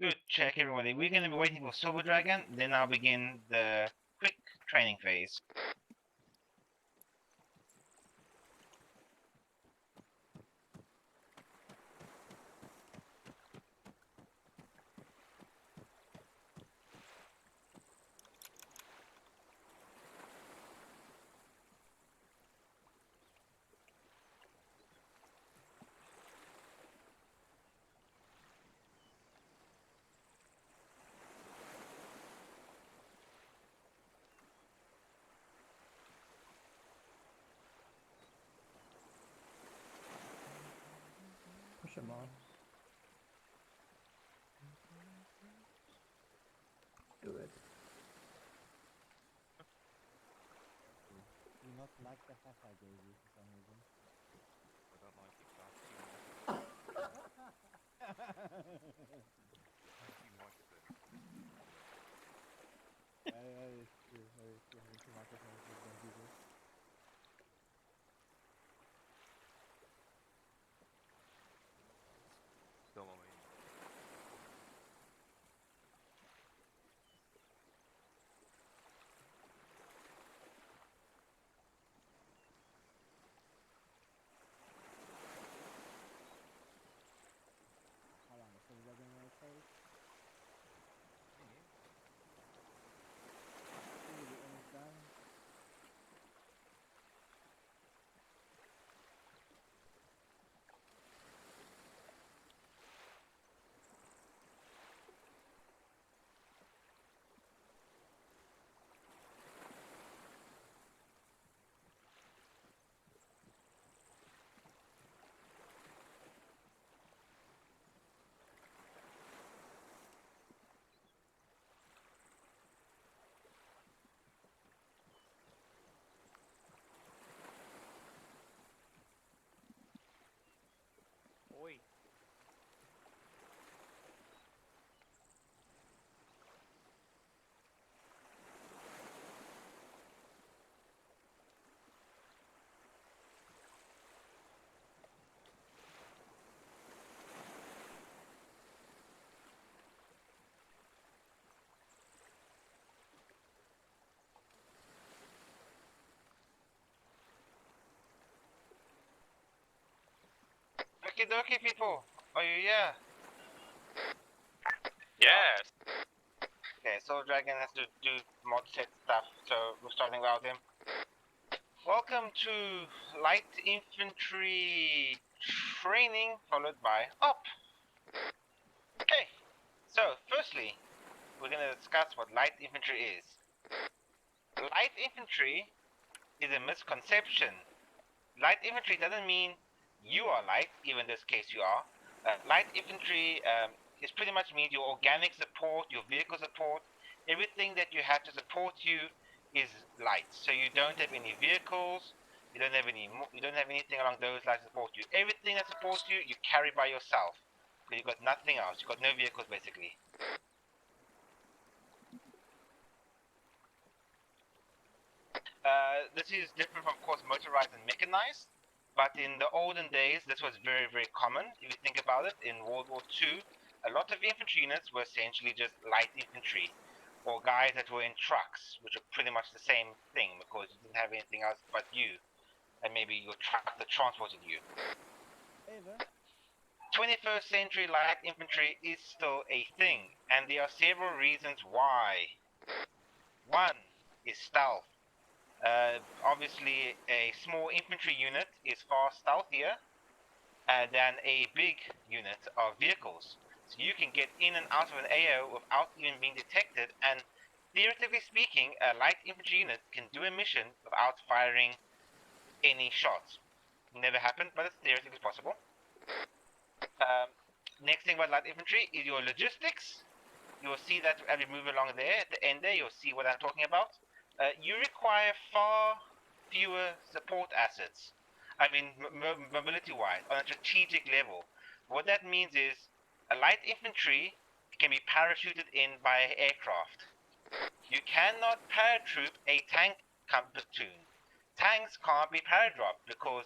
Good check, everybody. We're going to be waiting for Silver Dragon, then I'll begin the quick training phase. Push him on. Do it. Do you not like the hat I gave you for some reason? I don't like it, he likes it. It's true. Having two microphones is don't do this. Still on me. How long? So we're going to take? We're almost done. Oi! Okie dokie, people. Are you here? Yes! Okay, Silver Dragon has to do mod set stuff, so we're starting without him. Welcome to Light Infantry Training, followed by Up. Okay, so firstly, we're going to discuss what Light Infantry is. Light Infantry is a misconception. Light Infantry doesn't mean you are light, even in this case you are. Light Infantry is pretty much means your organic support, your vehicle support, everything that you have to support you is light. So you don't have any vehicles, you don't have anything along those lines to support you. Everything that supports you, you carry by yourself. So you've got nothing else. You've got no vehicles basically. This is different from, of course, motorized and mechanized. But in the olden days, this was very, very common. If you think about it, in World War II, a lot of infantry units were essentially just light infantry, or guys that were in trucks, which are pretty much the same thing because you didn't have anything else but you, and maybe your truck that transported you. Ever? 21st century light infantry is still a thing, and there are several reasons why. One is stealth. Obviously, a small infantry unit is far stealthier than a big unit of vehicles. So you can get in and out of an AO without even being detected, and theoretically speaking, a light infantry unit can do a mission without firing any shots. Never happened, but it's theoretically possible. Next thing about light infantry is your logistics. You will see that as we move along there, at the end there, you'll see what I'm talking about. You require far fewer support assets. I mean, mobility-wise, on a strategic level. What that means is a light infantry can be parachuted in by aircraft. You cannot paratroop a tank platoon. Tanks can't be paradropped because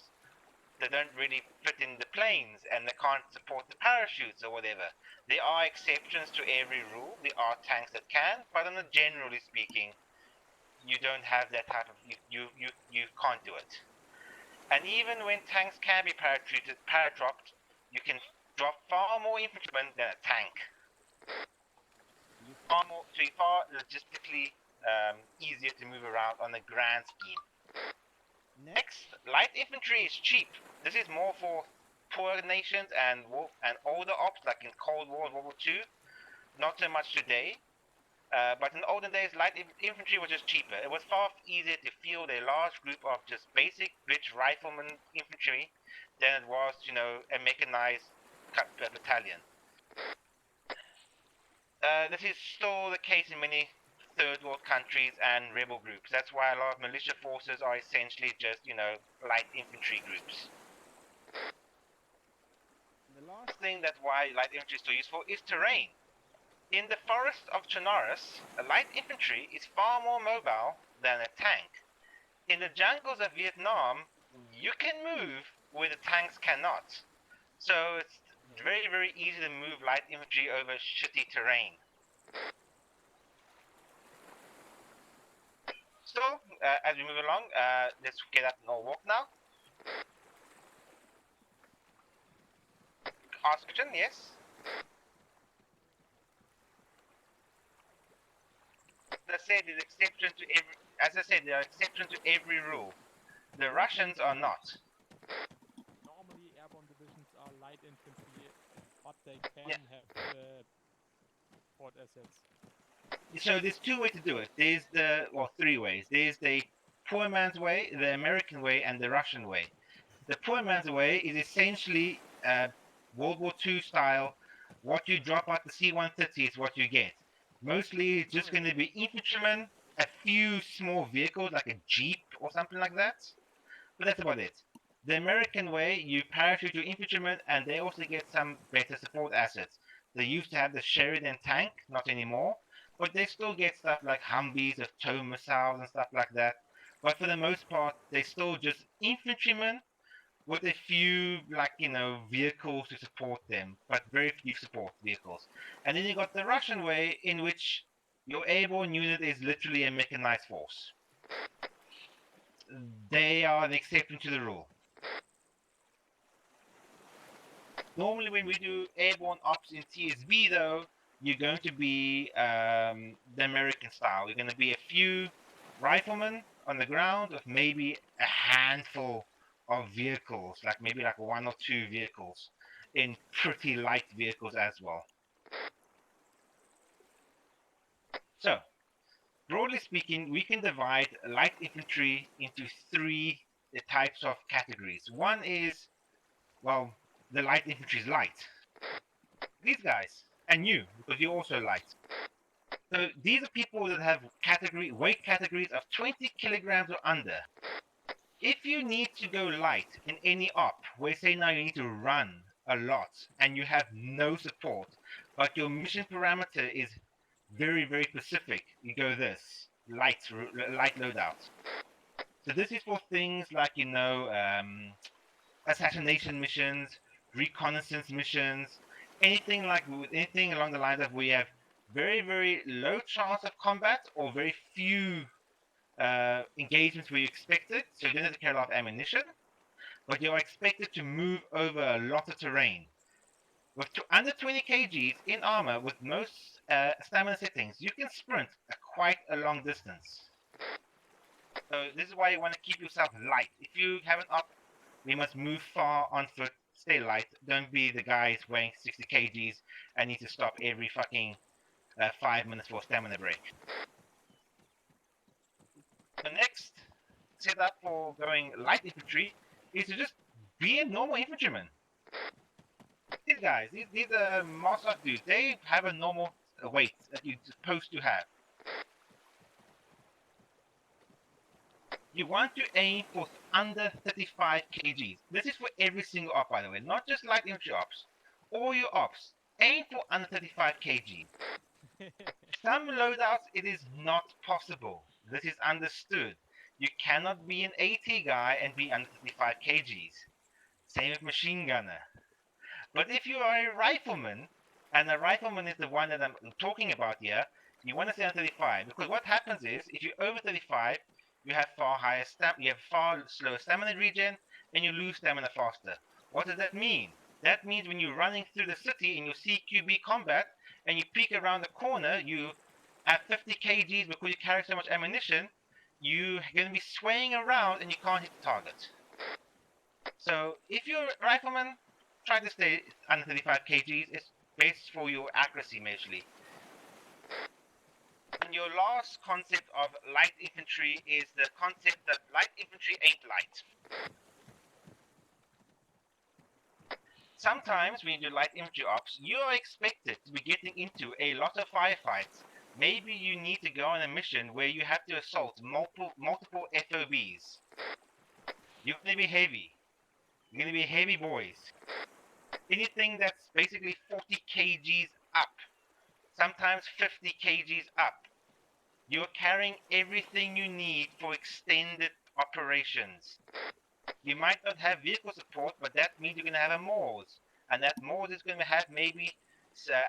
they don't really fit in the planes and they can't support the parachutes or whatever. There are exceptions to every rule. There are tanks that can, but generally speaking, you don't have that type of you can't do it. And even when tanks can be paradropped, you can drop far more infantrymen than a tank. You're far logistically easier to move around on the grand scheme. Next, light infantry is cheap. This is more for poor nations and older ops, like in Cold War and World War II. Not so much today. But in the olden days, light infantry was just cheaper. It was far easier to field a large group of just basic rich rifleman infantry than it was, a mechanized battalion. This is still the case in many third world countries and rebel groups. That's why a lot of militia forces are essentially just, light infantry groups. The last thing that's why light infantry is so useful is terrain. In the forest of Chinaris, a light infantry is far more mobile than a tank. In the jungles of Vietnam, you can move where the tanks cannot. So it's very, very easy to move light infantry over shitty terrain. So, as we move along, let's get up and all walk now. Ask a question, yes? As I said, there are exceptions to every rule. The Russians are not. Normally, airborne divisions are light infantry, but they can have support assets. So there's two ways to do it. Three ways. There's the poor man's way, the American way, and the Russian way. The poor man's way is essentially World War II style. What you drop out the C-130 is what you get. Mostly it's just going to be infantrymen, a few small vehicles like a Jeep or something like that. But that's about it. The American way, you parachute your infantrymen and they also get some better support assets. They used to have the Sheridan tank, not anymore. But they still get stuff like Humvees of tow missiles and stuff like that. But for the most part, they're still just infantrymen with a few, vehicles to support them, but very few support vehicles. And then you got the Russian way, in which your airborne unit is literally a mechanized force. They are the exception to the rule. Normally when we do airborne ops in TSB though, you're going to be the American style. You're going to be a few riflemen on the ground with maybe a handful of vehicles, maybe one or two vehicles, in pretty light vehicles as well. So, broadly speaking, we can divide light infantry into three types of categories. One is, the light infantry is light. These guys, and you, because you're also light. So these are people that have weight categories of 20 kilograms or under. If you need to go light in any op, where say now you need to run a lot and you have no support, but your mission parameter is very, very specific, you go this, light loadout. So this is for things like, assassination missions, reconnaissance missions, anything along the lines of we have very, very low chance of combat or very few engagements where you expect it, so you don't have to carry a lot of ammunition, but you're expected to move over a lot of terrain. With under 20 kgs in armor with most stamina settings, you can sprint quite a long distance. So this is why you want to keep yourself light. If you have an op, we must move far on foot, stay light. Don't be the guys weighing 60 kgs and need to stop every fucking 5 minutes for a stamina break. The next setup for going light infantry is to just be a normal infantryman. These guys, these are martial arts dudes, they have a normal weight that you're supposed to have. You want to aim for under 35 kgs. This is for every single op, by the way, not just light infantry ops. All your ops, aim for under 35 kg. Some loadouts, it is not possible. This is understood. You cannot be an AT guy and be under 35 kgs. Same with machine gunner. But if you are a rifleman, and a rifleman is the one that I'm talking about here, you want to stay on 35, because what happens is, if you're over 35, you have far slower stamina regen, and you lose stamina faster. What does that mean? That means when you're running through the city in your CQB combat, and you peek around the corner, you at 50 kgs because you carry so much ammunition, you're going to be swaying around and you can't hit the target. So if you're a rifleman, try to stay under 35 kgs. It's best for your accuracy majorly. And your last concept of light infantry is the concept that light infantry ain't light. Sometimes when you do light infantry ops, you are expected to be getting into a lot of firefights. Maybe you need to go on a mission where you have to assault multiple FOBs. You're going to be heavy. You're going to be heavy boys. Anything that's basically 40 kgs up, sometimes 50 kgs up. You're carrying everything you need for extended operations. You might not have vehicle support, but that means you're going to have a MORS. And that MORS is going to have maybe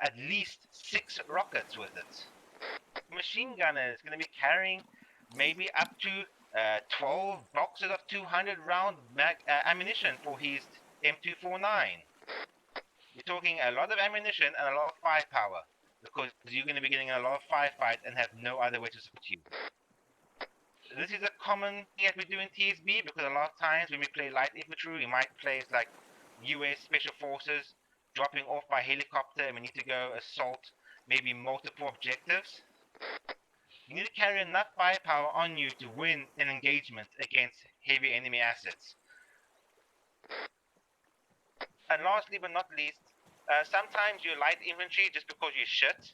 at least 6 rockets with it. Machine gunner is going to be carrying maybe up to 12 boxes of 200 round ammunition for his M249. You're talking a lot of ammunition and a lot of firepower, because you're going to be getting a lot of firefight and have no other way to support you. This is a common thing that we do in TSB, because a lot of times when we play light infantry, we might play like US Special Forces, dropping off by helicopter, and we need to go assault maybe multiple objectives. You need to carry enough firepower on you to win an engagement against heavy enemy assets. And lastly but not least, sometimes you're light infantry just because you're shit.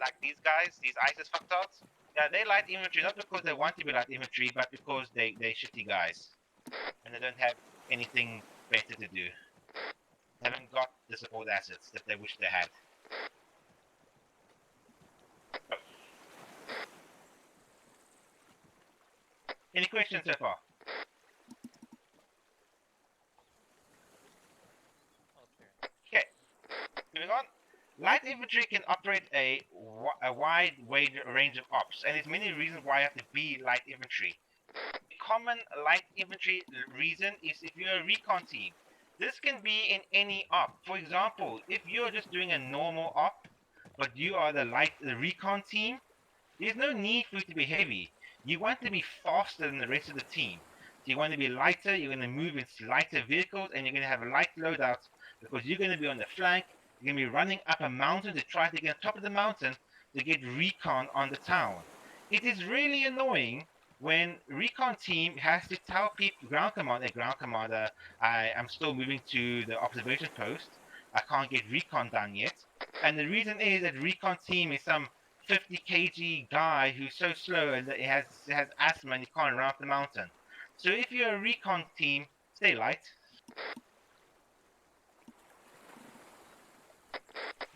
Like these guys, these ISIS fucktards. Yeah, they light infantry not because they want to be light infantry, but because they're shitty guys. And they don't have anything better to do. They haven't got the support assets that they wish they had. Any questions so far? Okay, moving on. Light infantry can operate a wide range of ops, and there's many reasons why you have to be light infantry. The common light infantry reason is if you're a recon team. This can be in any op. For example, if you're just doing a normal op, but you are the recon team, there's no need for you to be heavy. You want to be faster than the rest of the team. So you want to be lighter, you're going to move in lighter vehicles, and you're going to have light loadouts because you're going to be on the flank. You're going to be running up a mountain to try to get on top of the mountain to get recon on the town. It is really annoying when recon team has to tell people, ground commander, I'm still moving to the observation post. I can't get recon done yet. And the reason is that recon team is some 50 kg guy who's so slow and that he has asthma and he can't run up the mountain. So if you're a recon team, stay light.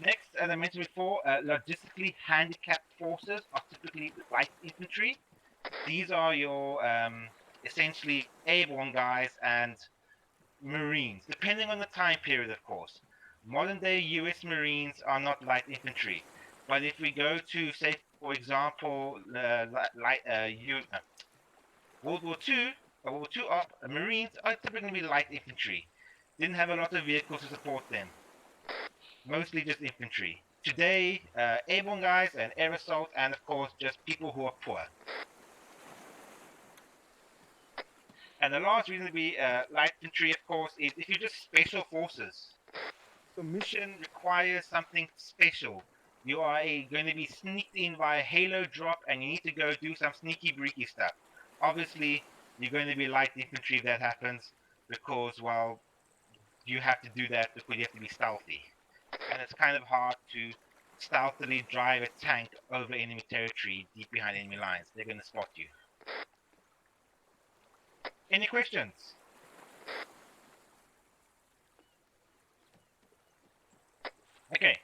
Next, as I mentioned before, logistically handicapped forces are typically light infantry. These are your essentially airborne guys and Marines, depending on the time period, of course. Modern day US Marines are not light infantry. But if we go to, say, for example, World War II, Marines are typically light infantry. Didn't have a lot of vehicles to support them. Mostly just infantry. Today, airborne guys and air assault, and of course, just people who are poor. And the last reason to be light infantry, of course, is if you're just special forces. The mission requires something special. You are going to be sneaked in by a halo drop, and you need to go do some sneaky breaky stuff. Obviously, you're going to be light infantry if that happens, because, well, you have to do that because you have to be stealthy. And it's kind of hard to stealthily drive a tank over enemy territory deep behind enemy lines. They're going to spot you. Any questions? Okay.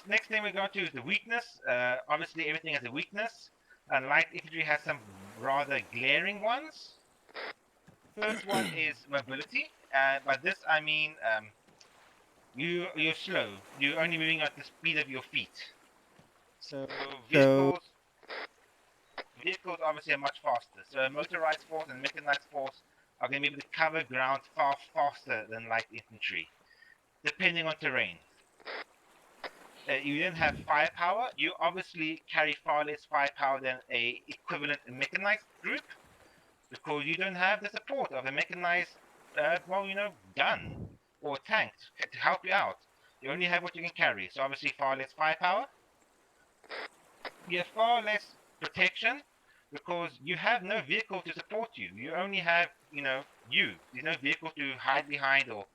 Next thing we're going to is the weakness. Obviously, everything has a weakness, and light infantry has some rather glaring ones. First one is mobility, By this I mean you're slow. You're only moving at the speed of your feet. So vehicles obviously are much faster. So a motorized force and mechanized force are going to be able to cover ground far faster than light infantry, depending on terrain. You then have firepower. You obviously carry far less firepower than a equivalent mechanized group, because you don't have the support of a mechanized, gun or tank to help you out. You only have what you can carry, so obviously far less firepower. You have far less protection, because you have no vehicle to support you. You only have, you. There's no vehicle to hide behind or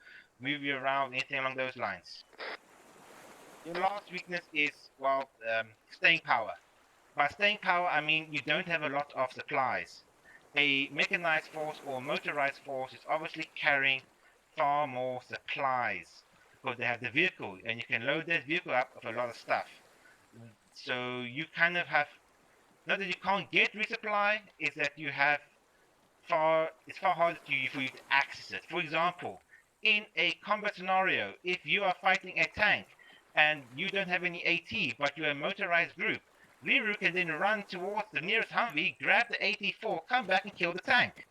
move you around, anything along those lines. Your last weakness is, staying power. By staying power, I mean you don't have a lot of supplies. A mechanized force or motorized force is obviously carrying far more supplies, because they have the vehicle, and you can load that vehicle up with a lot of stuff. So you kind of have, not that you can't get resupply, is that you have it's far harder for you to access it. For example, in a combat scenario, if you are fighting a tank and you don't have any AT, but you're a motorized group, Liru can then run towards the nearest Humvee, grab the AT-4, come back and kill the tank.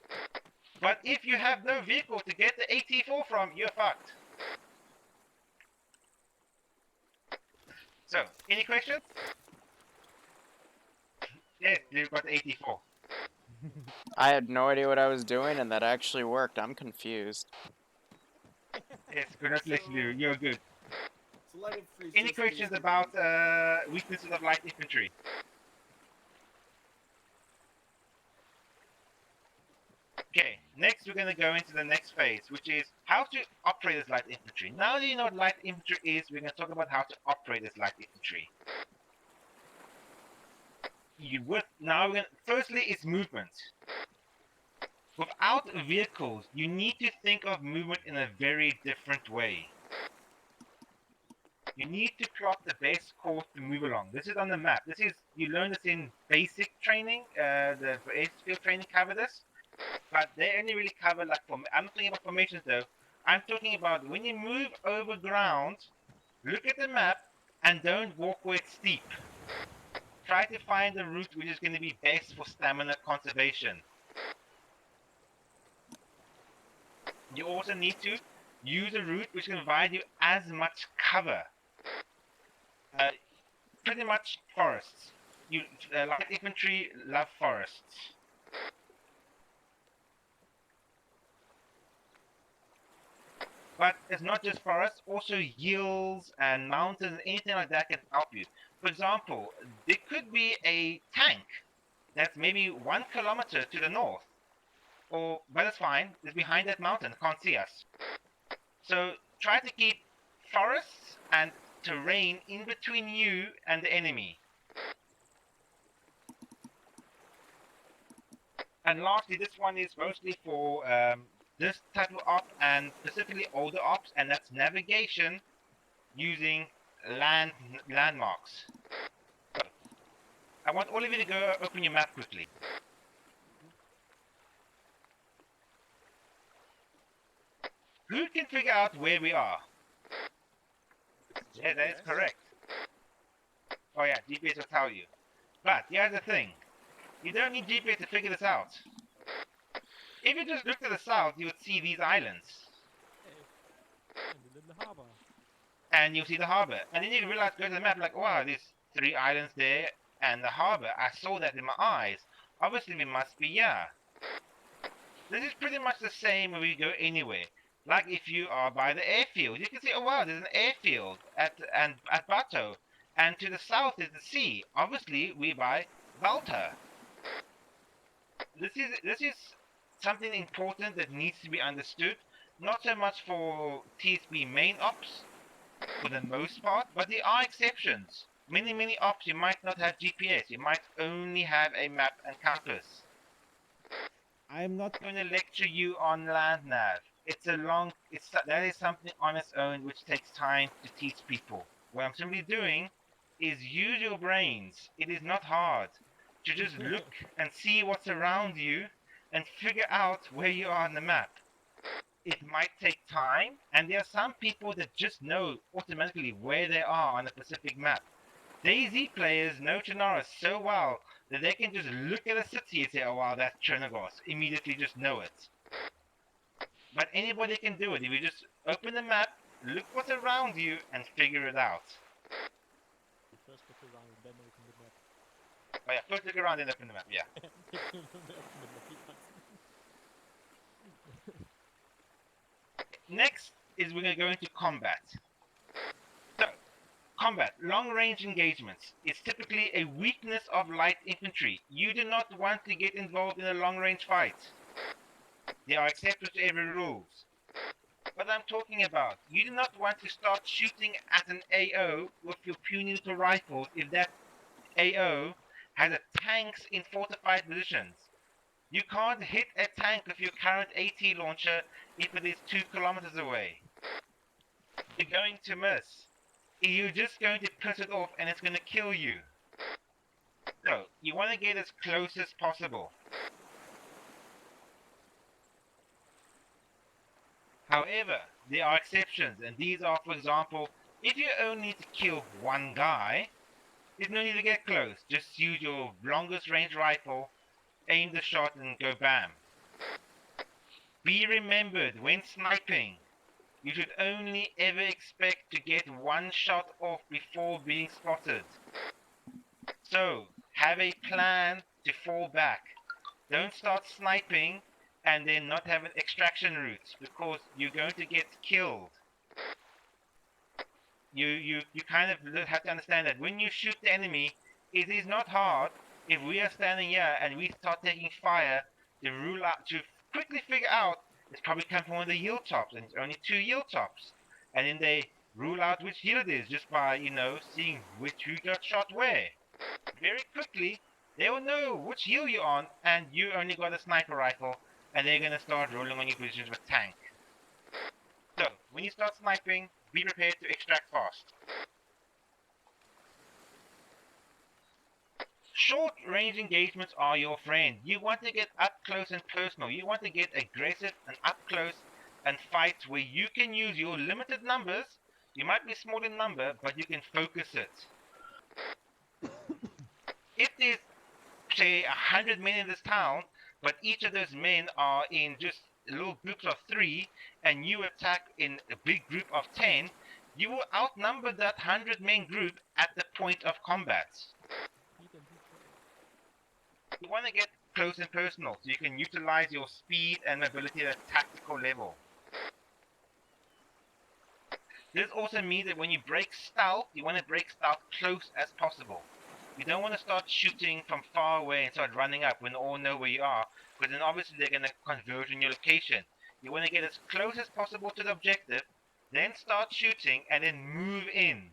But if you have no vehicle to get the AT-4 from, you're fucked. So, any questions? Yes, you've got the AT-4. I had no idea what I was doing, and that actually worked. I'm confused. Yes, congratulations, Liru. You're good. So light infantry is Any just questions basically- about weaknesses of light infantry? Okay, next we're going to go into the next phase, which is how to operate as light infantry. Now that you know what light infantry is, we're going to talk about how to operate as light infantry. Firstly, it's movement. Without vehicles, you need to think of movement in a very different way. You need to plot the best course to move along. This is on the map. You learn this in basic training. The field training cover this, but they only really cover I'm not talking about formations though. I'm talking about when you move over ground, look at the map and don't walk where it's steep. Try to find a route which is going to be best for stamina conservation. You also need to use a route which can provide you as much cover. Pretty much forests. Light infantry love forests. But it's not just forests, also hills and mountains and anything like that can help you. For example, there could be a tank that's maybe 1 kilometer to the north. But it's fine, it's behind that mountain, can't see us. So try to keep forests and terrain in between you and the enemy. And lastly, this one is mostly for this type of op, and specifically older ops, and that's navigation using landmarks. So, I want all of you to go open your map quickly. Who can figure out where we are? Yeah, that is correct. Oh yeah, GPS will tell you. But here's the thing. You don't need GPS to figure this out. If you just look to the south, you would see these islands. And the little harbor. And you'll see the harbor. And then you realize, go to the map, like, wow, there's 3 islands there, and the harbor. I saw that in my eyes. Obviously, we must be here. This is pretty much the same when we go anywhere. Like if you are by the airfield, you can see, oh wow, there's an airfield at Bato. And to the south is the sea. Obviously, we're by Balta. This is something important that needs to be understood. Not so much for TSB main ops, for the most part, but there are exceptions. Many ops, you might not have GPS. You might only have a map and compass. I'm not going to lecture you on land nav. That is something on its own which takes time to teach people. What I'm simply doing is use your brains. It is not hard to just look and see what's around you and figure out where you are on the map. it might take time, and there are some people that just know automatically where they are on the Pacific map. DayZ players know Chernarus so well that they can just look at a city and say, oh wow, that's Chernogorsk, immediately just know it. But anybody can do it. If you just open the map, look what's around you, and figure it out. You first look around and then open the map. Oh yeah, first look around and open the map, yeah. Open the map, yes. Next is we're going to go into combat. So, combat, long-range engagements. It's typically a weakness of light infantry. You do not want to get involved in a long-range fight. There are exceptions to every rules. What I'm talking about, you do not want to start shooting at an AO with your puny little rifles if that AO has a tanks in fortified positions. You can't hit a tank with your current AT launcher if it is 2 kilometers away. You're going to miss. You're just going to piss it off and it's going to kill you. So, you want to get as close as possible. However, there are exceptions, and these are, for example, if you only need to kill one guy, there's no need to get close. Just use your longest range rifle, aim the shot, and go bam. Be remembered, when sniping, you should only ever expect to get one shot off before being spotted. So, have a plan to fall back. Don't start sniping and then not have an extraction route, because you're going to get killed. You kind of have to understand that when you shoot the enemy, it is not hard if we are standing here and we start taking fire to rule out, to quickly figure out it's probably come from one of the hill tops, and it's only 2 hill tops. And then they rule out which hill it is just by, you know, seeing who got shot where. Very quickly, they will know which hill you're on, and you only got a sniper rifle, and they're going to start rolling on your positions with tank. So, when you start sniping, be prepared to extract fast. Short range engagements are your friend. You want to get up close and personal. You want to get aggressive and up close and fight where you can use your limited numbers. You might be small in number, but you can focus it. If there's, say, 100 men in this town, but each of those men are in just little groups of 3, and you attack in a big group of 10, you will outnumber that 100-man group at the point of combat. You want to get close and personal, so you can utilize your speed and mobility at a tactical level. This also means that when you break stealth, you want to break stealth close as possible. You don't want to start shooting from far away and start running up when they all know where you are, because then obviously they're going to converge on your location. You want to get as close as possible to the objective, then start shooting, and then move in.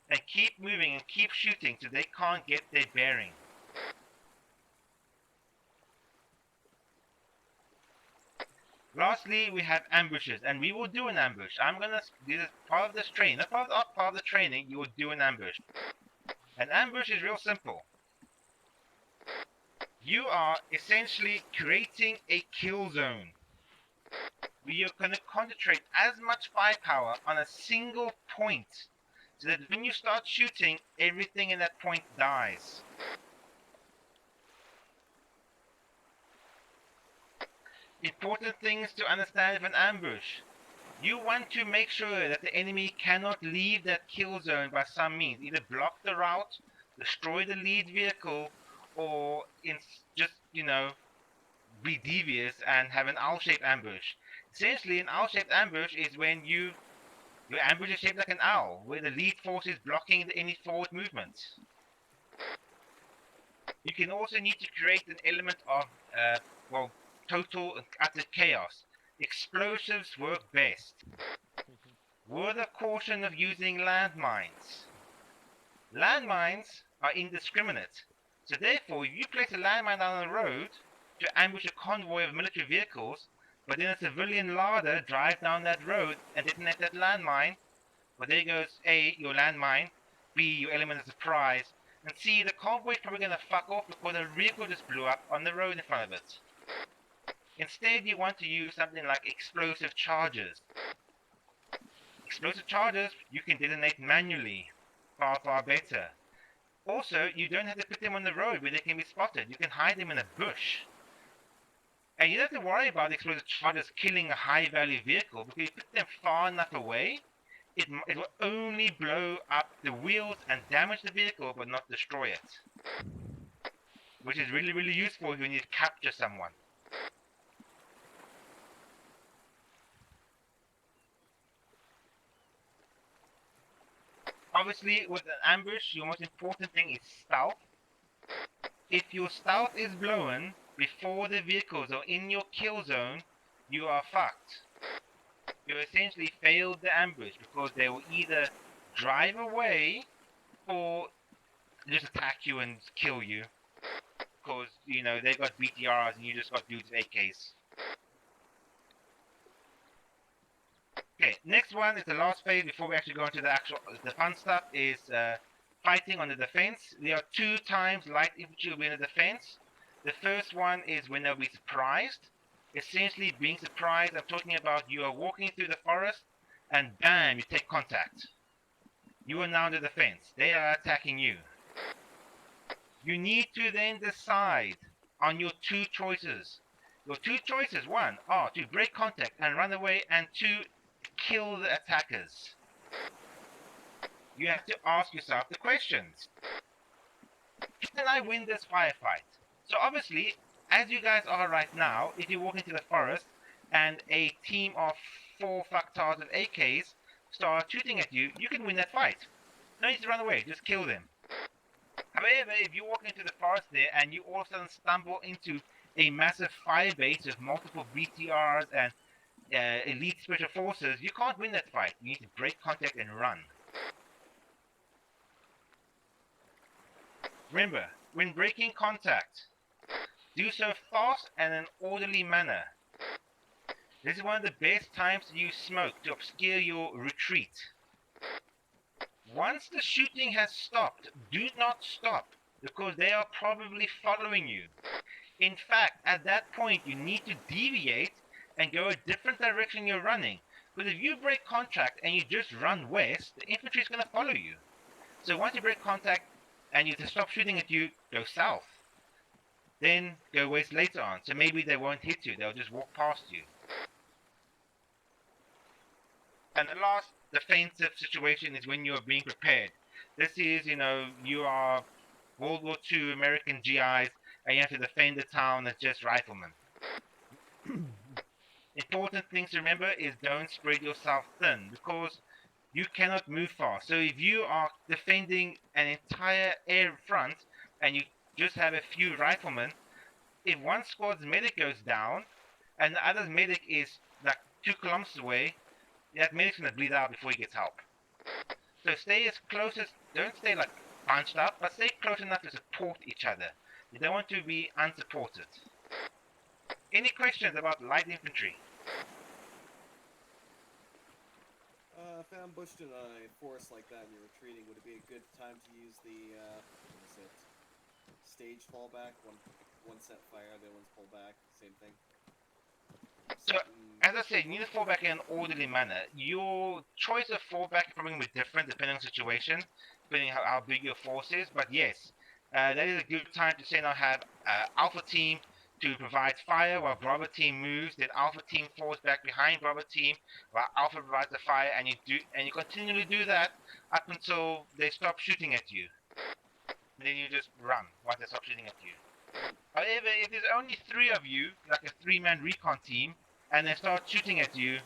And keep moving and keep shooting so they can't get their bearing. Lastly, we have ambushes, and we will do an ambush. I'm going to, this is part of this training, not part of the training, you will do an ambush. An ambush is real simple. You are essentially creating a kill zone. We are going to concentrate as much firepower on a single point, so that when you start shooting, everything in that point dies. Important things to understand of an ambush. You want to make sure that the enemy cannot leave that kill zone by some means. Either block the route, destroy the lead vehicle, or just, you know, be devious and have an owl-shaped ambush. Essentially, an owl-shaped ambush is when your ambush is shaped like an owl, where the lead force is blocking any forward movement. You can also need to create an element of, total and utter chaos. Explosives work best. Word of caution of using landmines. Landmines are indiscriminate. So therefore, if you place a landmine down the road to ambush a convoy of military vehicles, but then a civilian larder drives down that road and detonates that landmine, well, there goes A, your landmine, B, your element of surprise, and C, the convoy is probably going to fuck off because a vehicle just blew up on the road in front of it. Instead, you want to use something like explosive charges. Explosive charges you can detonate manually, far, far better. Also, you don't have to put them on the road where they can be spotted. You can hide them in a bush. And you don't have to worry about explosive charges killing a high-value vehicle, because if you put them far enough away, it will only blow up the wheels and damage the vehicle, but not destroy it. Which is really, really useful if you need to capture someone. Obviously, with an ambush, your most important thing is stealth. If your stealth is blown before the vehicles are in your kill zone, you are fucked. You essentially failed the ambush because they will either drive away or just attack you and kill you. Because, you know, they got BTRs and you just got dudes with AKs. Okay, next one is the last phase before we actually go into the fun stuff, is fighting on the defense. There are 2 times light infantry will be in the defense. The first one is when they'll be surprised. Essentially, being surprised, I'm talking about you are walking through the forest and bam, you take contact. You are now in the defense. They are attacking you. You need to then decide on your 2 choices. Your 2 choices, 1, are to break contact and run away, and 2, kill the attackers. You have to ask yourself the questions. Can I win this firefight? So obviously, as you guys are right now, if you walk into the forest and a team of 4 fucktards with AKs start shooting at you, you can win that fight. No need to run away, just kill them. However, if you walk into the forest there and you all of a sudden stumble into a massive fire base with multiple BTRs and elite special forces, you can't win that fight. You need to break contact and run. Remember, when breaking contact, do so fast and in an orderly manner. This is one of the best times to use smoke to obscure your retreat. Once the shooting has stopped, do not stop, because they are probably following you. In fact, at that point, you need to deviate and go a different direction you're running. Because if you break contact and you just run west, the infantry is going to follow you. So once you break contact and you stop shooting at you, go south. Then go west later on. So maybe they won't hit you, they'll just walk past you. And the last defensive situation is when you're being prepared. This is, you know, you are World War II American GIs and you have to defend the town as just riflemen. Important things to remember is don't spread yourself thin, because you cannot move fast. So if you are defending an entire air front and you just have a few riflemen, if one squad's medic goes down and the other's medic is like 2 kilometers away, that medic's gonna bleed out before he gets help. So stay as close as, don't stay like bunched up, but stay close enough to support each other. You don't want to be unsupported. Any questions about light infantry? If ambushed in a forest like that and you're retreating, would it be a good time to use the, what is it, stage fallback? One set fire, the other one's pull back, same thing? So, as I said, you need to fall back in an orderly manner. Your choice of fallback is probably different depending on the situation, depending on how big your force is, but yes, that is a good time to say now have Alpha Team to provide fire while Bravo Team moves, then Alpha Team falls back behind Bravo Team while Alpha provides the fire, and you continually do that up until they stop shooting at you. And then you just run once they stop shooting at you. However, if there's only 3 of you, like a 3-man recon team, and they start shooting at you,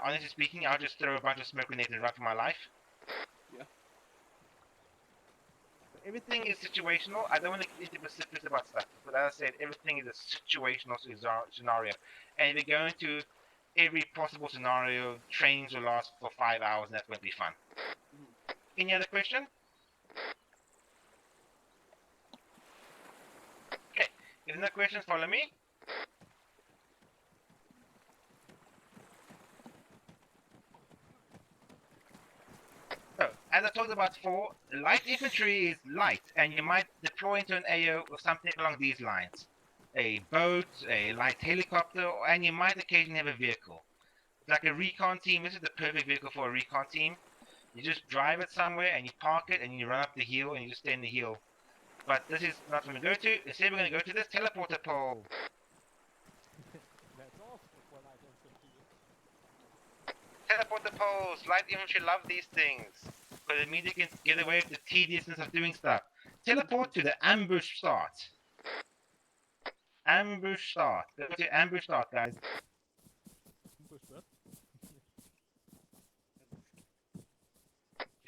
honestly speaking, I'll just throw a bunch of smoke grenades and run for my life. Yeah. Everything is situational. I don't want to get into specifics about stuff, but as I said, everything is a situational scenario. And if you go into every possible scenario, trainings will last for 5 hours, and that's going to be fun. Any other question? Okay, if there are no questions, follow me. So, as I talked about before, light infantry is light, and you might deploy into an AO or something along these lines. a boat, a light helicopter, and you might occasionally have a vehicle. Like a recon team, this is the perfect vehicle for a recon team. You just drive it somewhere and you park it and you run up the hill and you just stay in the hill. But this is not what we're going to go to. Instead, we're going to go to this teleporter pole. That's also for light infantry. Teleporter poles. Light infantry love these things. Because it means you can get away with the tediousness of doing stuff. Teleport to the ambush start. Ambush start. Go to ambush start, guys. Push what?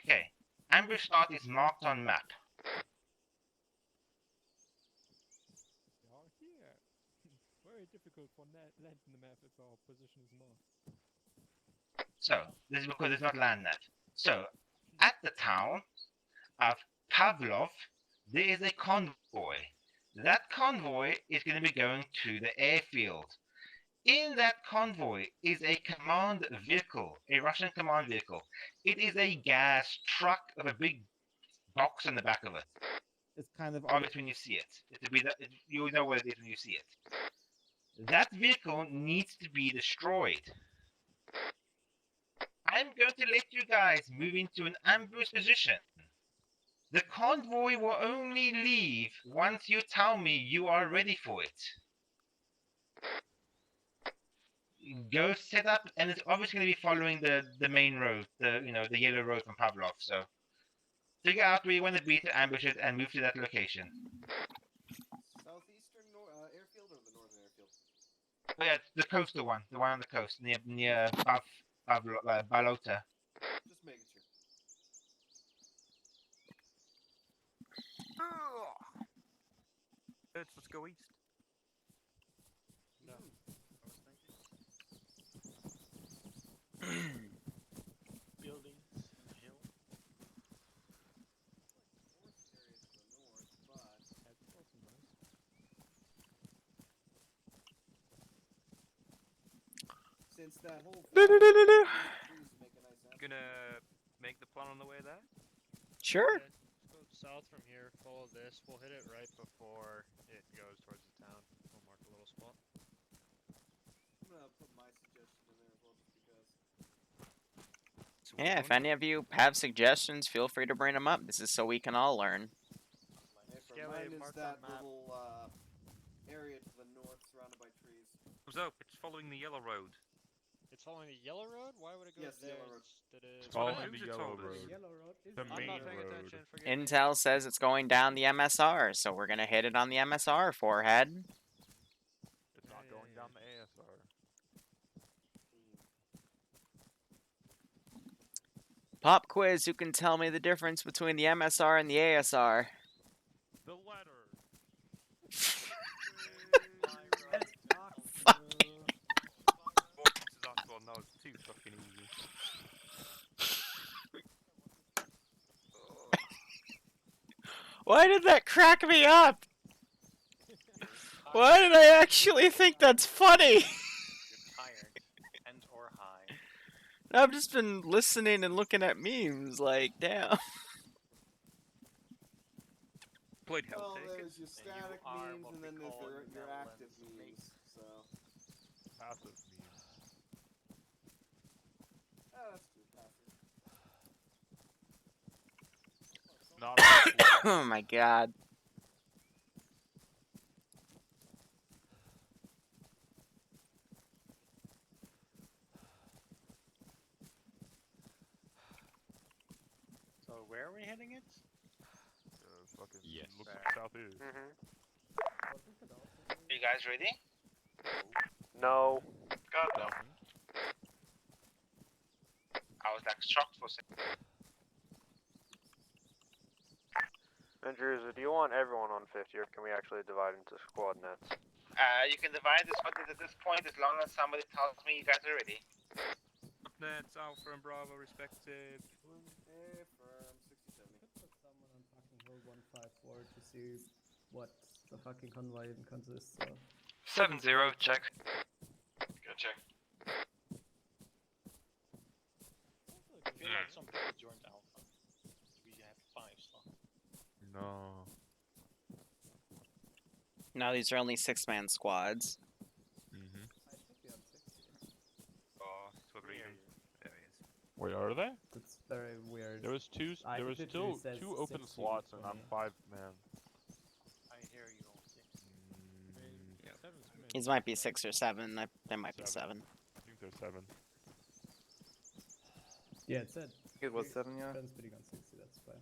Okay. Ambush start is marked on map. We are here. Very difficult for land in the map if our position is marked. So, this is because it's not land net. So, at the town of Pavlov, there is a convoy. That convoy is going to be going to the airfield. In that convoy is a command vehicle, a Russian command vehicle. It is a gas truck with a big box on the back of it. It's kind of Obvious when you see it. You know what it is when you see it. That vehicle needs to be destroyed. I'm going to let you guys move into an ambush position. The convoy will only leave once you tell me you are ready for it. Go set up, and it's obviously going to be following the main road, the yellow road from Pavlov. So figure out where you want to be to ambush it and move to that location. Southeastern airfield or the northern airfield? Oh yeah, the coastal one, the one on the coast near Balota. Just making sure. Let's go east. No. Buildings, hill. Forest area to the north, but That's also nice. since that whole Do-do-do-do-do. trees make a nice ambush. Gonna make the plan on the way there. Sure. Yeah, just go south from here, follow this. We'll hit it right before it goes towards the town. We'll mark a little spot. I'm gonna put my suggestion in there as well, just because. So we're Yeah, if done. any of you have suggestions, feel free to bring them up. This is so we can all learn. Hey, for Scale mine A, is mark that on map. little area to the north, surrounded by trees. Thumbs up. It's following the yellow road. It's following the yellow road? Why would it go Yes, the there yellow road. instead of... It's what Following the User yellow told us. road. Yellow road is The I'm main not paying road. attention, forgive me. Intel says it's going down the MSR, so we're gonna hit it on the MSR, forehead. It's not Yeah, going yeah, down the ASR. Pop quiz, who can tell me the difference between the MSR and the ASR? The letter. What is that one? That was too fucking easy. Why did that crack me up? Why did I actually think that's funny? You're tired and or high. I've just been listening and looking at memes, like, damn. Played Well, Helltaker. there's your static are memes, what and we then there's call in your Netherlands active memes. So, Passive memes. oh, that's true. Passive. Not all Oh my god. So where are we hitting it? fucking Yes. looks like southeast. Are you guys ready? No. God no. I was like shocked for a second. Andrews, do you want everyone on 50 or can we actually divide into squad nets? You can divide the squad at this point as long as somebody tells me you guys are ready. That's Alpha and Bravo respective. Affirm 60-70. Put someone on fucking hill 154 to see what the fucking convoy even consists of. 7-0, check. Go check. I feel like some people joined Alpha. We have 5 slots. No. No, these are only 6-man squads. Mm-hmm. I think we have 60. Oh, so we're even. There he is. Wait, are they? That's very weird. There was two. I There was literally two. says Two open 60 slots, and for I'm me. 5-man. I hear you on 6. Yeah. These might be 6 or 7. They might be 7. I think they're 7. Yeah, it said. It was 7, yeah. Friends bidding on 60, that's fine.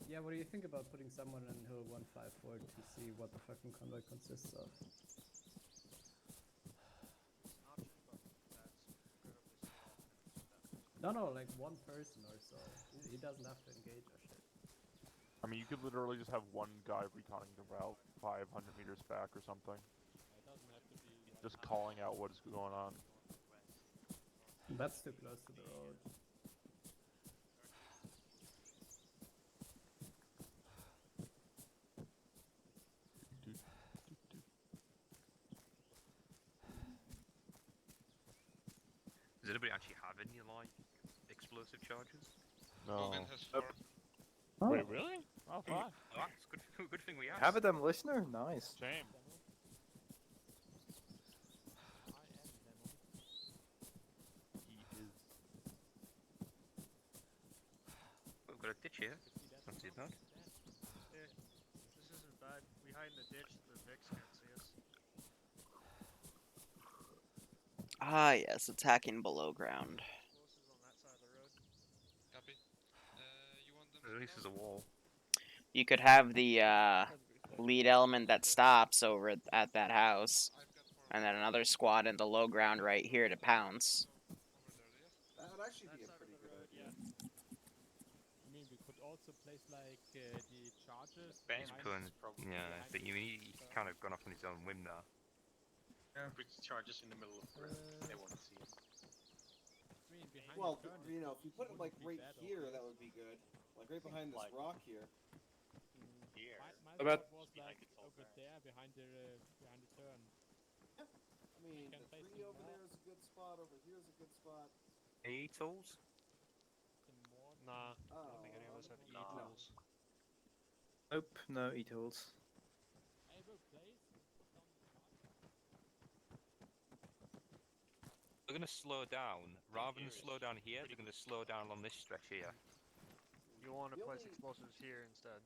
Yeah, what do you think about putting someone in Hill 154 to see what the fucking convoy consists of? No, like one person or so. He doesn't have to engage or shit. I mean, you could literally just have one guy reconning the route 500 meters back or something. It doesn't have to be. Just calling out what is going on. That's too close to the road. Does anybody actually have any like explosive charges? No. Oh. Wait, really? Oh, fine. Oh, that's good. Good thing we have. Have a demolitioner? Nice. Shame. He is. We've got a ditch here. Not too bad. This isn't bad. We hide in the ditch, the Vix can't see us. Ah, yes, attacking below ground. Explosives on that side of the road. Copy. You want them? At least there's a wall. You could have the lead element that stops over at that house, I've got more. and then another squad in the low ground right here to pounce. Over there, yes. That would actually be a That side pretty of the good road, idea. I mean, we could also place like the charges. Ben's behind pulling. us, probably Yeah, behind but us. he kind of gone off on his own whim there. Bridge charges in the middle of the road. They won't see it. I mean, behind Well, the turn, you know, if you put it like wouldn't be right bad, here, obviously. that would be good. Like right behind this rock here. My About- thought was like over there behind the turn. I mean, can the place tree them over more. there is a good spot. Over here is a good spot. Any tools? Some more. Nah, I Oh, don't think any of us have no. E-tools. Nope, no e-tools. I will place some They're gonna slow down. Rather than slow down here, they're gonna slow down along this stretch here. You want to The place only- explosives here instead.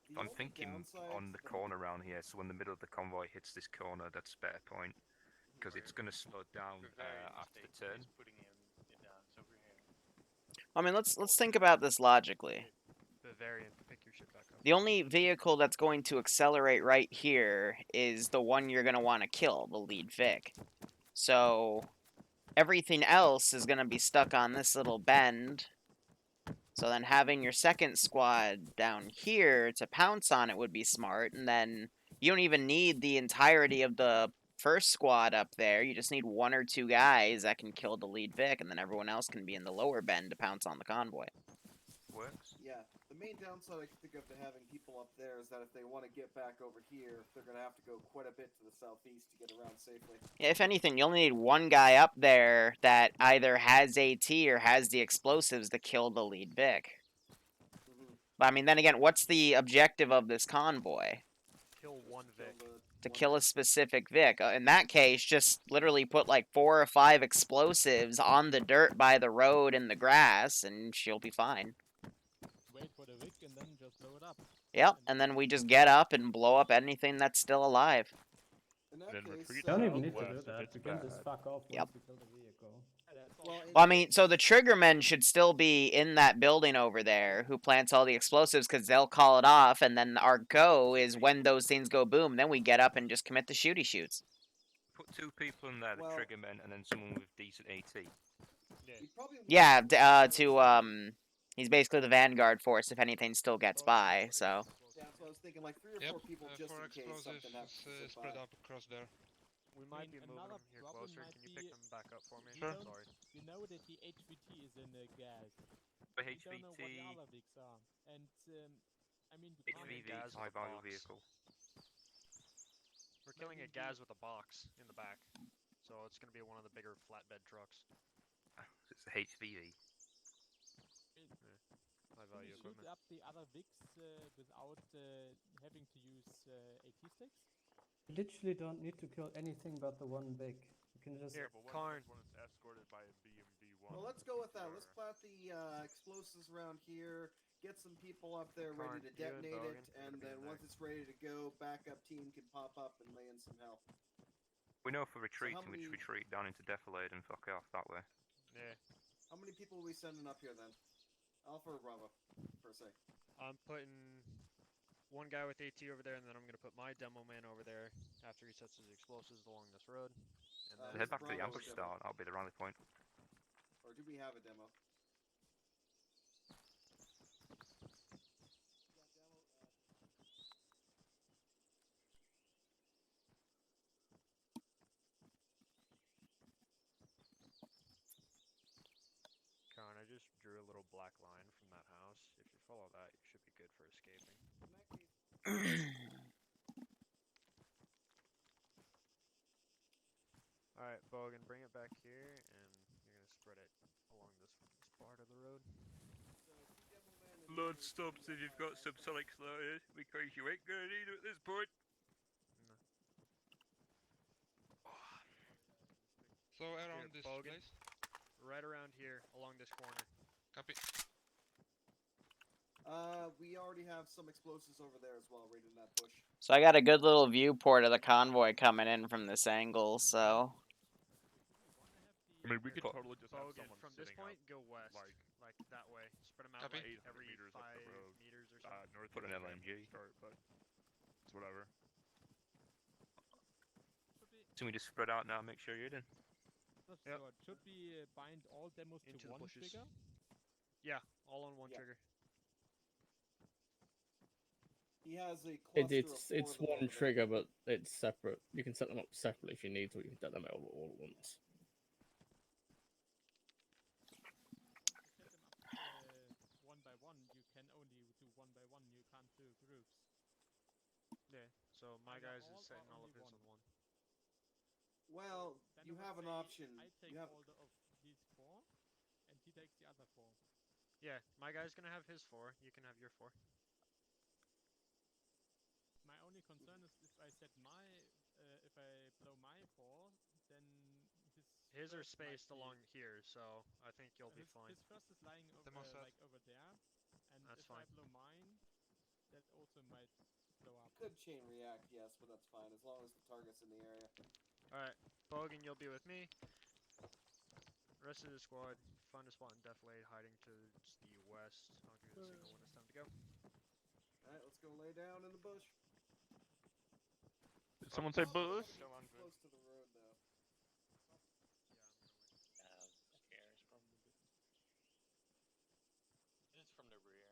The I'm only thinking downside on the to corner around here, so when the middle of the convoy hits this corner, that's a better point. Because it's gonna slow down after the turn. Putting it down. It's over here. I mean, let's think about this logically. Bavarian, pick your shit back up. The only vehicle that's going to accelerate right here is the one you're going to want to kill, the lead Vic. So everything else is going to be stuck on this little bend. So then having your second squad down here to pounce on it would be smart. And then you don't even need the entirety of the first squad up there. You just need 1 or 2 guys that can kill the lead Vic, and then everyone else can be in the lower bend to pounce on the convoy. Works. Yeah, the main downside I can think of to having people up there is that if they want to get back over here, they're going to have to go quite a bit to the southeast to get around safely. If anything, you only need 1 guy up there that either has AT or has the explosives to kill the lead Vic. Mm-hmm. But I mean, then again, what's the objective of this convoy? Kill one Vic. To kill a specific Vic. In that case, just literally put like 4 or 5 explosives on the dirt by the road and the grass, and she'll be fine. Wait for the Vic and then just blow it up. Yep, and then we just get up and blow up anything that's still alive. In that Then case, retreat You don't even need to southwest do if that. it's You can bad. just fuck off once Yep. you kill the vehicle. well, Well, I mean, so the triggermen should still be in that building over there who plants all the explosives because they'll call it off, and then our go is when those things go boom, then we get up and just commit the shooty shoots. Put 2 people in there, the Well- triggermen, and then someone with decent AT. you'd probably need Yeah, to he's basically the vanguard force if anything still gets by, so. Yeah, that's what I was thinking. Like 3 or Yep. 4 people just For in case explosives, something happens to sit spread by. up across there. We might be mean, moving another them here problem closer. might Can you be- pick them back up for me? Sure. Sorry. You know that the HVT is in the gas. For We don't know what the HVT, other Vics are. And, I mean, we can't... HVV, gas with a high value box. vehicle. We're killing a gas with a box in the back. So it's going to be one of the bigger flatbed trucks. It's the HVV. High Can value you shoot equipment. up the other VICs without having to use AT sticks? You literally don't need to kill anything but the one big. You can just. Here, But what Karn. happens when it's escorted by a BMV-1? Well, let's go with that. Let's plant the explosives around here. Get some people up there ready Karn, to you and detonate Bogan it, are gonna and be in then there. once it's ready to go, backup team can pop up and lay in some hell. We know for retreating, how we just many- retreat down into Defilade and fuck off that way. Yeah. How many people are we sending up here then? Alpha or Bravo, per se? I'm putting one guy with AT over there, and then I'm gonna put my demo man over there after he sets his explosives along this road. And Uh, then Head back to the Bravo ambush demo? start, that'll be the rally point. Or do we have a demo? Karn, I just drew a little black line from that house. If you follow that, you should be good for escaping. In that case, Alright, Bogan, bring it back here, and you're gonna spread it along this part of the road. so two demo men and Load two stops if you've got subsonics loaded, because you ain't gonna need them at this point. No. So around Here, this Bogan. place? Right around here, along this corner. Copy. we already have some explosives over there as well, right in that bush. So I got a good little viewport of the convoy coming in from this angle, so... I mean, we could But- totally just have Bogan, someone from this sitting point, up, go west. like that way. Spread them out Copy. like 800 every meters 5 up the road. meters or something. north Put of an the LMG. start, but it's whatever. So we just spread out now, make sure you're in. Yep. So should we bind all demos Into to the one bushes. trigger? Yeah, all on one Yeah. trigger. He has a cluster of four It's of them one over there. trigger, but it's separate. You can set them up separately if you need to. You can set them out all at once. Set them up one by one. You can only do one by one. You can't do groups. Yeah, so my Either guys all is setting or all of only his one. on one. Well, Then you I would have an say option. I take You have all of these 4, and he takes the other 4. Yeah, my guy's gonna have his 4. You can have your 4. My only concern is if I set my, if I blow my 4, then His are first might spaced be- along here, so I think you'll be his, fine. His first is lying Demo over, set. like over there, and That's if fine. I blow mine, that also might blow up. could chain react, yes, but that's fine as long as the target's in the area. Alright, Bogan, you'll be with me. Rest of the squad, find a spot in Defilade hiding to the west. I'll give you the signal when it's time to go. Alright, let's go lay down in the bush. Did someone say Probably don't bush? wanna be too close to the road, though. Yeah, I'm gonna wait. It's from the rear.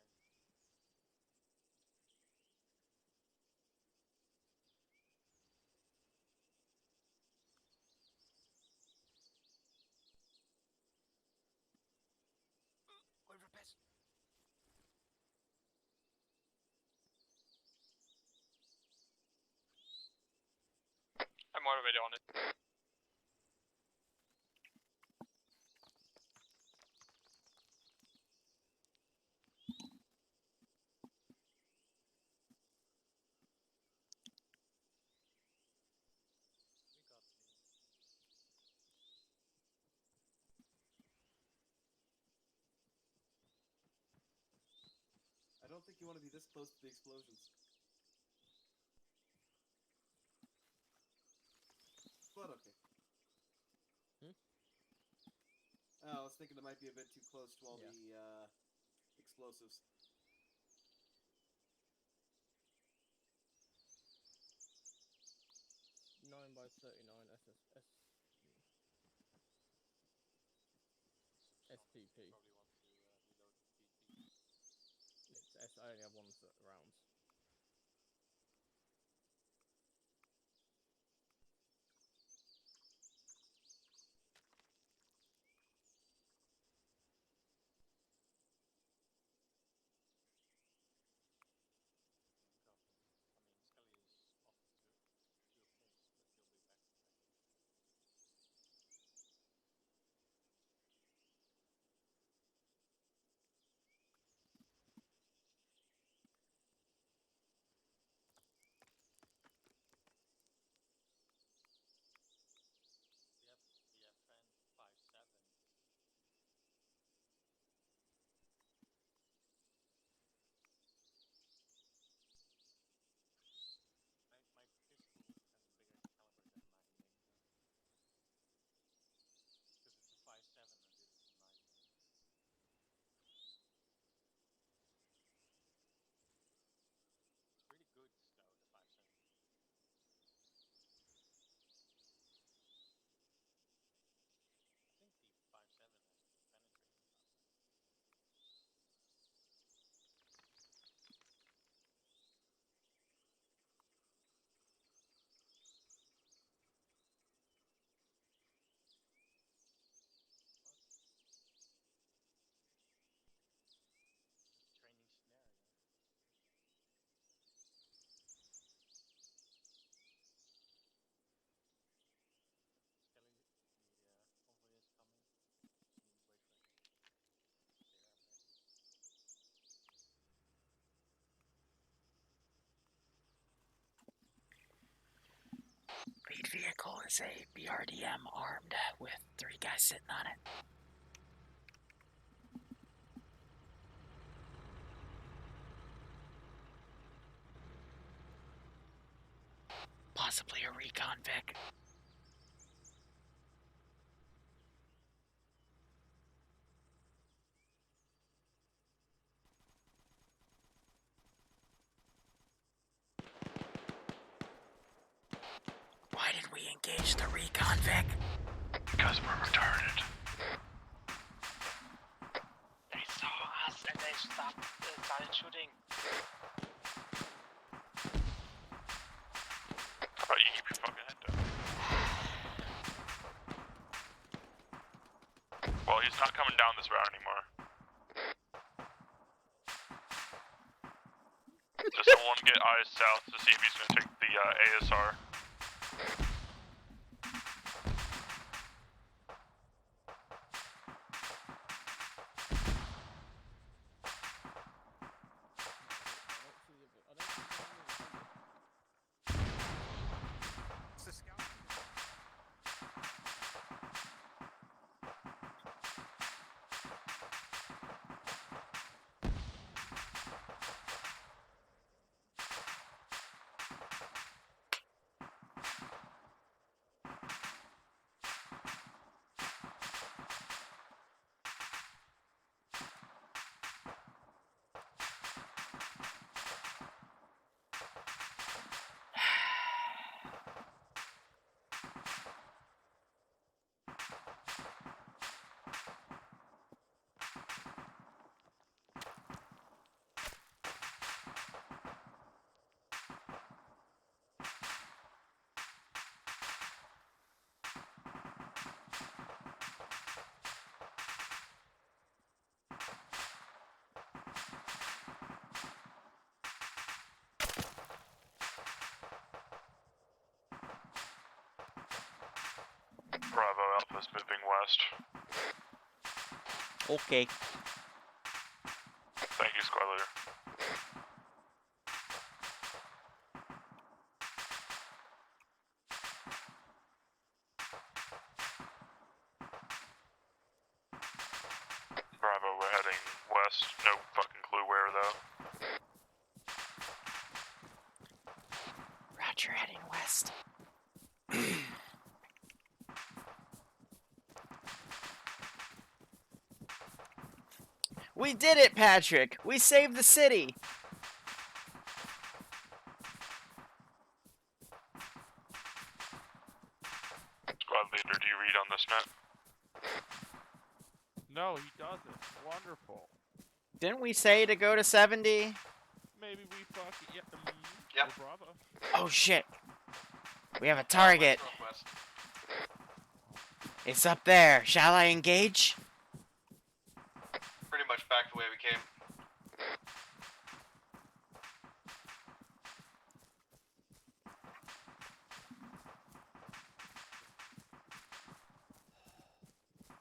Going for a piss. I'm already on it. I don't think you want to be this close to the explosions. But okay. Oh, I was thinking it might be a bit too close to all the explosives. Nine by 39 SSS. SPP. Probably want to reload PP. It's S. I only have one rounds. I mean, Scully is off to a place, but he'll be back, I think. lead vehicle is a BRDM armed with 3 guys sitting on it. Possibly a recon Vic. Why did we engage the recon Vic? Because we're retarded. They saw us and they started shooting. How about you keep your fucking head down? Well, he's not coming down this route anymore. Does someone get eyes south to see if he's gonna take the ASR? Bravo Alpha's moving west. Okay. Thank you, squad leader. Bravo, we're heading west. No fucking clue where though. Roger, heading west. We did it, Patrick! We saved the city! Squad leader, do you read on this map? No, he doesn't. Wonderful. Didn't we say to go to 70? Maybe we fucking Yep. Bravo. Oh shit. We have a target. Northwest. It's up there. Shall I engage? Pretty much back the way we came.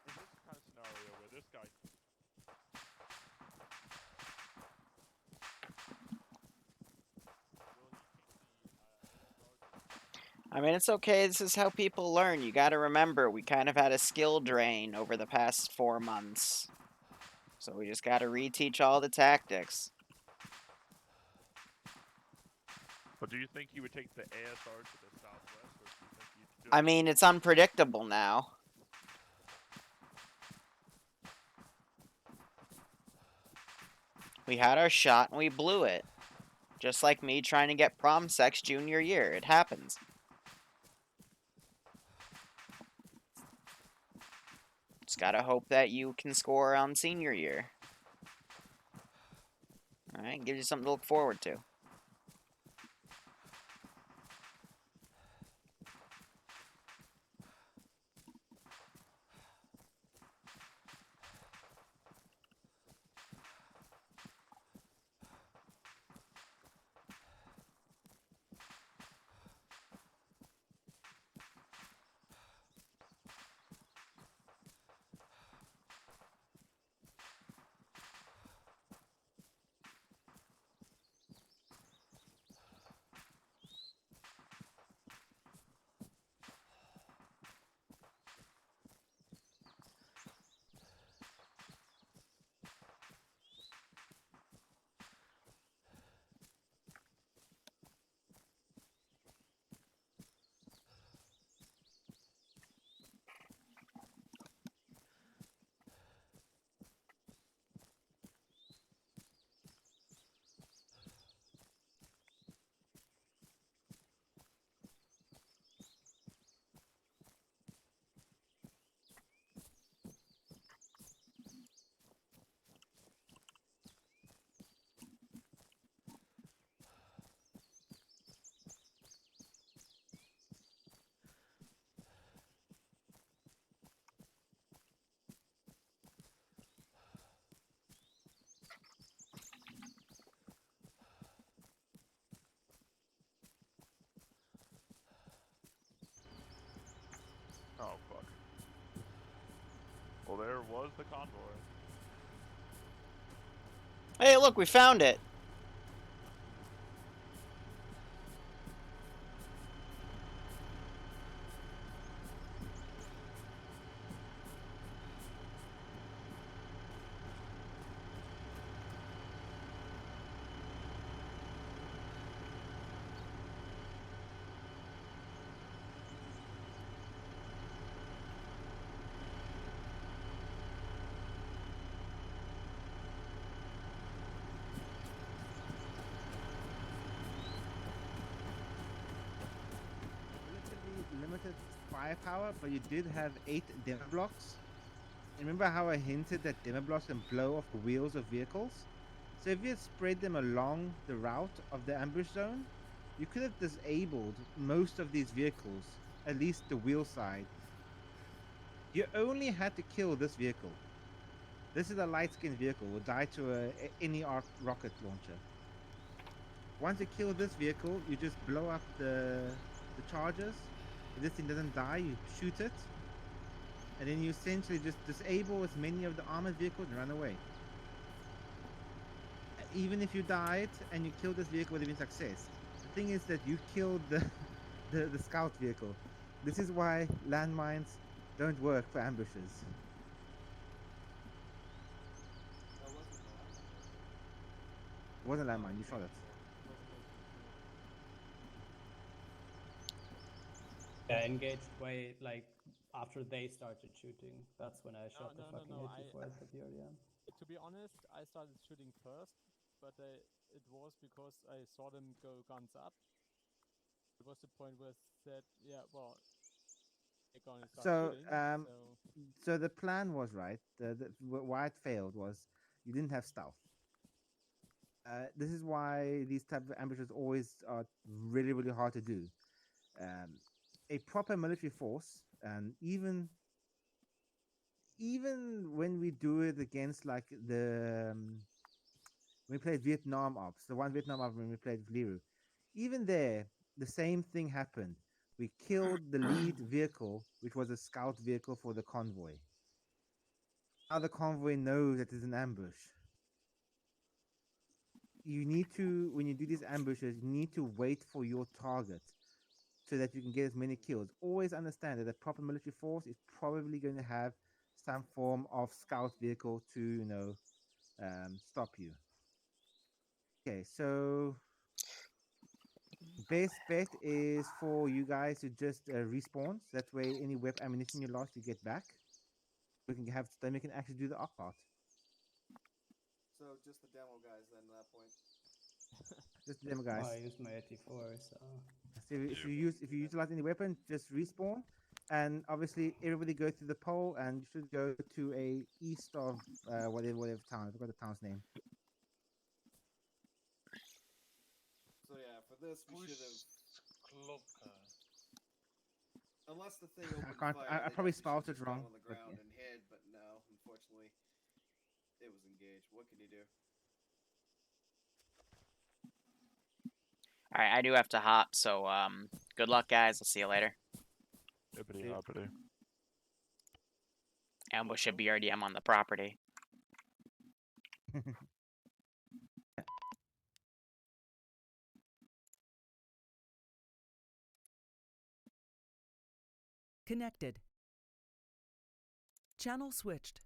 In this kind of scenario where this guy I mean, it's okay. This is how people learn. You gotta remember, we kind of had a skill drain over the past 4 months. So we just gotta reteach all the tactics. But do you think he would take the ASR to the southwest, or do you think he'd just... I mean, it's unpredictable now. We had our shot and we blew it. Just like me trying to get prom sex junior year. It happens. Just gotta hope that you can score on senior year. Alright, gives you something to look forward to. there was the convoy. Hey, look, we found it. Relatively limited firepower, but you did have 8 demo blocks. Remember how I hinted that demo blocks can blow off the wheels of vehicles? So if you had spread them along the route of the ambush zone, you could have disabled most of these vehicles, at least the wheel side. You only had to kill this vehicle. This is a light-skinned vehicle, will die to any rocket launcher. Once you kill this vehicle, you just blow up the charges. If this thing doesn't die, you shoot it. And then you essentially just disable as many of the armored vehicles and run away. Even if you died and you killed this vehicle, would have been success. The thing is that you killed the scout vehicle. This is why landmines don't work for ambushes. It wasn't a landmine, you shot it. Yeah, engaged way like after they started shooting. That's when I shot the fucking 84 at the PRDM. To be honest, I started shooting first, but it was because I saw them go guns up. It was the point where I said, yeah, well, they're going to start shooting. So the plan was right. Why it failed was you didn't have stealth. This is why these type of ambushes always are really, really hard to do. A proper military force, and even when we do it against like when we played Vietnam Ops, the one Vietnam Ops when we played Liru, even there the same thing happened. We killed the lead vehicle, which was a scout vehicle for the convoy. Now the convoy knows that it's an ambush. You need to, when you do these ambushes, you need to wait for your target so that you can get as many kills. Always understand that a proper military force is probably going to have some form of scout vehicle to, stop you. Okay, so best bet is for you guys to just respawn. So that way, any weapon ammunition you lost, you get back. Then we can actually do the op part. So just the demo guys then at that point. Just the demo guys. Oh, I used my 84, so. So if you utilize any weapon, just respawn, and obviously everybody go through the pole, and you should go to a east of whatever town. I forgot the town's name. So yeah, for this we should have. Unless the thing opened fire, I probably spelled it wrong. On the ground and hid, but no, unfortunately, it was engaged. What can you do? All right, I do have to hop, so good luck, guys. I'll see you later. Hippity hoppity. Ambush a BRDM on the property. Connected. Channel switched.